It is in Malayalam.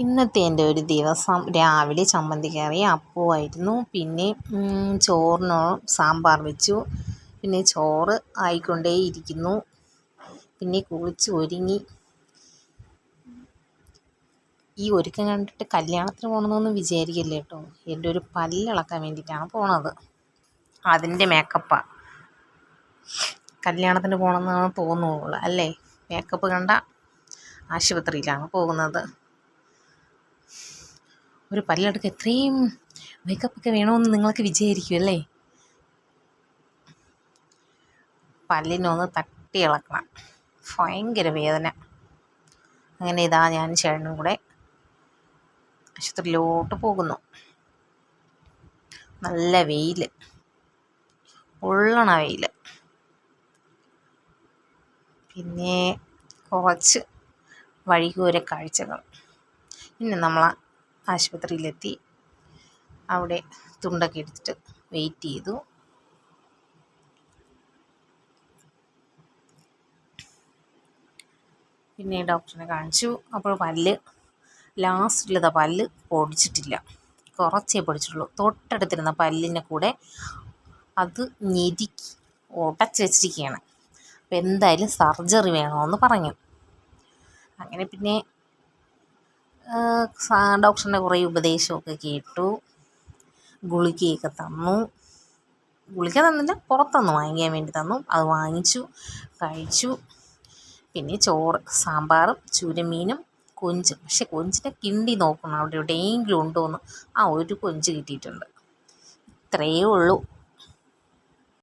ഇന്നത്തെ എൻ്റെ ഒരു ദിവസം രാവിലെ ചമ്മന്തി കറി അപ്പവുമായിരുന്നു. പിന്നെ ചോറിന് സാമ്പാർ വെച്ചു. പിന്നെ ചോറ് ആയിക്കൊണ്ടേയിരിക്കുന്നു. പിന്നെ കുളിച്ച് ഒരുങ്ങി. ഈ ഒരുക്കം കണ്ടിട്ട് കല്യാണത്തിന് പോകണമെന്നൊന്നും വിചാരിക്കില്ല കേട്ടോ. എൻ്റെ ഒരു പല്ലിളക്കാൻ വേണ്ടിയിട്ടാണ് പോണത്. അതിൻ്റെ മേക്കപ്പാണ്. കല്യാണത്തിന് പോകണമെന്നാണ് തോന്നുള്ളൂ അല്ലേ? മേക്കപ്പ് കണ്ട ആശുപത്രിയിലാണ് പോകുന്നത്. ഒരു പല്ലെടുക്ക് എത്രയും മേക്കപ്പൊക്കെ വേണമെന്ന് നിങ്ങൾക്ക് വിചാരിക്കുമല്ലേ? പല്ലിനൊന്ന് തട്ടി ഇളക്കണം. ഭയങ്കര വേദന. അങ്ങനെ ഇതാ ഞാൻ ചേട്ടനും കൂടെ ആശുപത്രിയിലോട്ട് പോകുന്നു. നല്ല വെയിൽ, പൊള്ളണ വെയിൽ. പിന്നെ കുറച്ച് വഴികൂര കാഴ്ചകൾ. പിന്നെ നമ്മൾ ആശുപത്രിയിലെത്തി. അവിടെ തുണ്ടൊക്കെ എടുത്തിട്ട് വെയിറ്റ് ചെയ്തു. പിന്നെ ഡോക്ടറിനെ കാണിച്ചു. അപ്പോൾ ലാസ്റ്റിലത്തെ പല്ല് പൊടിച്ചിട്ടില്ല, കുറച്ചേ പൊടിച്ചിട്ടുള്ളൂ. തൊട്ടടുത്തിരുന്ന പല്ലിനെ കൂടെ അത് ഞെരുക്കി ഉടച്ച് വെച്ചിരിക്കുകയാണ്. അപ്പോൾ എന്തായാലും സർജറി വേണമെന്ന് പറഞ്ഞു. അങ്ങനെ പിന്നെ ഡോക്ടറിൻ്റെ കുറേ ഉപദേശമൊക്കെ കേട്ടു. ഗുളികയൊക്കെ തന്നു. ഗുളിക തന്നില്ല, പുറത്തുനിന്ന് വാങ്ങിക്കാൻ വേണ്ടി തന്നു. അത് വാങ്ങിച്ചു, കഴിച്ചു. പിന്നെ ചോറ്, സാമ്പാറും ചൂരമീനും കൊഞ്ചും. പക്ഷെ കൊഞ്ചിൻ്റെ കിണ്ടി നോക്കണം അവിടെ എവിടെയെങ്കിലും ഉണ്ടോ എന്ന്. ഒരു കൊഞ്ച് കിട്ടിയിട്ടുണ്ട്. ഇത്രയേ ഉള്ളൂ.